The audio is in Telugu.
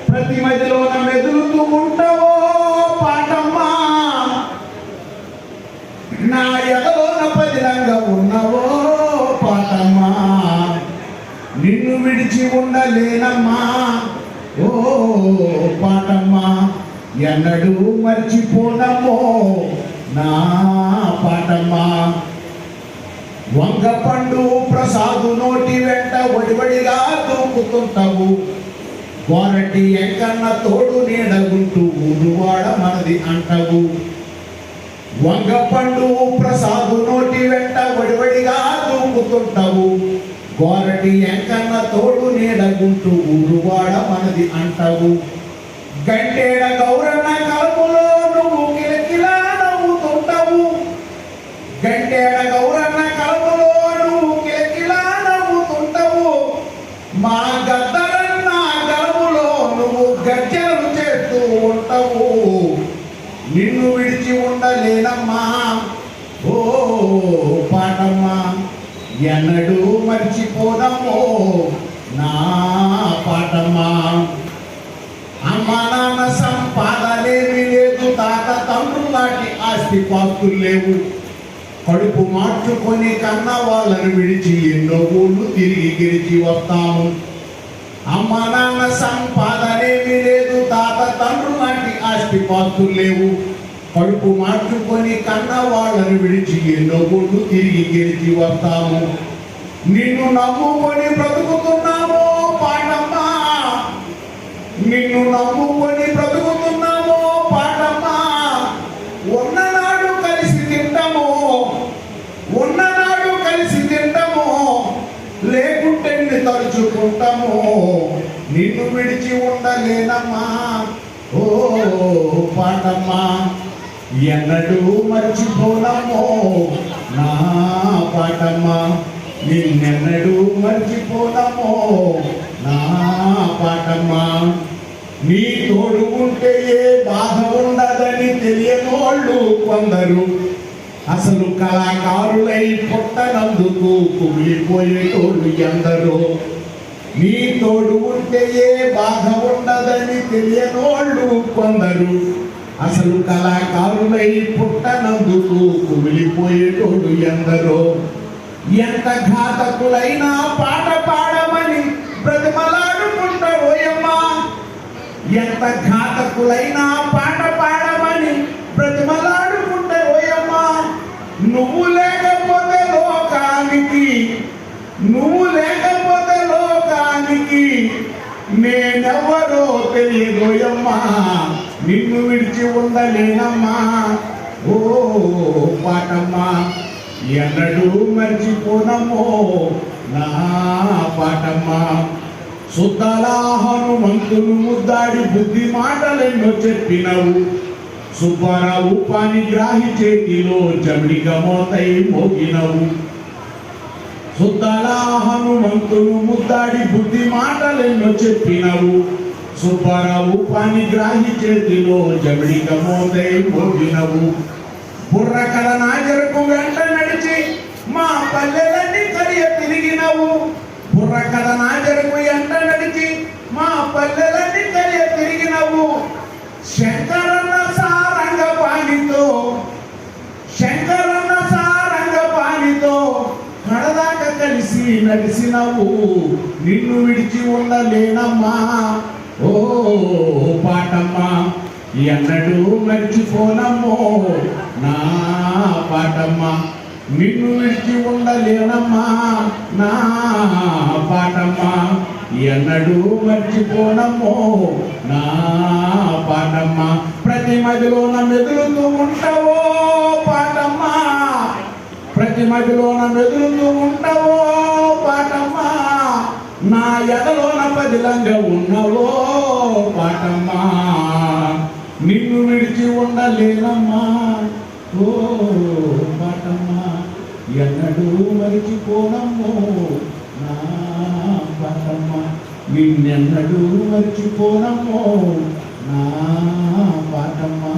ప్రతి మధ్యలోన మెదులుతూ ఉంటావో పాటమ్మా, నా ఎదలోన పదిలంగా ఉన్నవో పాటమ్మా, నిన్ను విడిచి ఉండలేనమ్మా ఓ పాటమ్మా, ఎన్నడూ మర్చిపోనమ్మో నా పాటమ్మా. వంగపండు ప్రసాదు నోటి వెంట వడివడిగా దూకుతుంటావు, గోరటి ఎంకన్న తోడు నీడగుంటూ ఊరువాడ మనది అంటవు. వంగపండు ప్రసాదు నోటి వెంట వడివడిగా దూకుతుంటావు, గోరటి ఎంకన్న తోడు నీడగుంటూ ఊరువాడ మనది అంటవు. గంటేడ గౌరన్న కలములో నువ్వు కిలకిలా నవ్వుతుంటావు, గంటేడ గౌరన్న కలములో నువ్వు కిలకిలా నవ్వుతుంటావు. మా గద్దరన్న కలములో నువ్వు గర్జనలు చేస్తూ ఉంటావు, నిన్ను విడిచి ఉండలేనమ్మా ఓ పాటమ్మా, ఎన్నడూ మర్చిపోదమ్మో నా పాటమ్మా. అమ్మా నాన్న సంపాదనేమి లేదు, తాత తండ్రులు నాటి ఆస్తి పాస్తులు లేవు, కడుపు మార్చుకొని కన్న వాళ్ళను విడిచి ఎన్నో ఊళ్ళు తిరిగి గెలిచి వస్తాము. అమ్మా నాన్న సంపాదనేమి లేదు, తాత తండ్రులు నాటి ఆస్తి పాస్తులు లేవు, కడుపు మార్చుకొని కన్న వాళ్ళను విడిచి ఎన్నో ఊళ్ళు తిరిగి గెలిచి వస్తాము. నిన్ను నమ్ముకొని బ్రతుకుతున్నామో పాటమ్మా, నిన్ను నమ్ముకొని బ్రతుకుతున్నామో పాటమ్మా. ఉన్ననాడు కలిసి తింటామో, ఉన్ననాడు కలిసి తింటామో, లేకుంటే తలుచుకుంటామో, నిన్ను విడిచి ఉండలేనమ్మా ఓ పాటమ్మా, ఎన్నడూ మర్చిపోనమ్మో నా పాటమ్మా, నిన్నెన్నడూ మర్చిపోనమ్మో నా పాటమ్మా. నీ తోడు ఉంటే ఏ బాధ ఉండదని తెలియనోళ్ళు కొందరు, అసలు కళాకారులై పుట్టనందుకు కుమిలిపోయేటోళ్ళు ఎందరో. నీ తోడు ఉంటే ఏ బాధ ఉండదని తెలియనోళ్ళు కొందరు, అసలు కళాకారులై పుట్టనందుకు కుమిలిపోయేటోళ్ళు ఎందరో. ఎంత ఘాతకులైనా పాట పాడమని బ్రతిమలాడుకుంటావోయమ్మా, ఎంత ఘాతకులైనా పాట పాడమని బ్రతిమలాడుకుంటావోయమ్మా. నువ్వు లేకపోతే లోకానికి, నువ్వు లేకపోతే లోకానికి నేనెవరో తెలియదోయమ్మా, నిన్ను విడిచి ఉండలేనమ్మా ఓ పాటమ్మా, ఎన్నడూ మర్చిపోనమ్మో నా పాటమ్మా. సుద్దాల హనుమంతులు ముద్దాడి బుద్ధి మాటలెన్నో చెప్పినవు, సుబ్బారావు పాణిగ్రాహి చేతిలో జమిడిగా మోతై మోగినవు. సుద్దాల హనుమంతులు ముద్దాడి బుద్ధి మాటలెన్నో చెప్పినవు, సుబ్బారావు పాణిగ్రాహి చేతిలో జమిడిగా మోతై మోగినవు. బుర్రకల నాజరకు వెంట నడిచి మా పల్లెలన్నీ కడియ తిరిగినవు, బుర్రకల నాజరకు వెంట నడిచి మా పల్లెలన్నీ కడియ తిరిగినవు. శంకరన్న సారంగ పానితో, శంకరన్న సారంగ పానితో కడదాకా కలిసి నడిసినవు, నిన్ను విడిచి ఉండలేనమ్మా ఓ పాటమ్మా, ఎన్నడూ మర్చిపోనమ్మో నా పాటమ్మా, నిన్ను విడిచి ఉండలేనమ్మా నా పాటమ్మా, ఎన్నడూ మర్చిపోనమ్మో నా పాటమ్మా. ప్రతి మదిలోన మెదులుతూ ఉంటావో పాటమ్మా, ప్రతి మదిలోన మెదులుతూ ఉంటావో పాటమ్మా, నా ఎదలోన పదిలంగా ఉన్నవో పాటమ్మా, నిన్ను విడిచి ఉండలేనమ్మా ఓ పాటమ్మా, ఎన్నడూ మరిచిపోనమ్మో నా పాటమ్మా, నిన్నెన్నడూ మరిచిపోనమ్మో నా పాటమ్మా.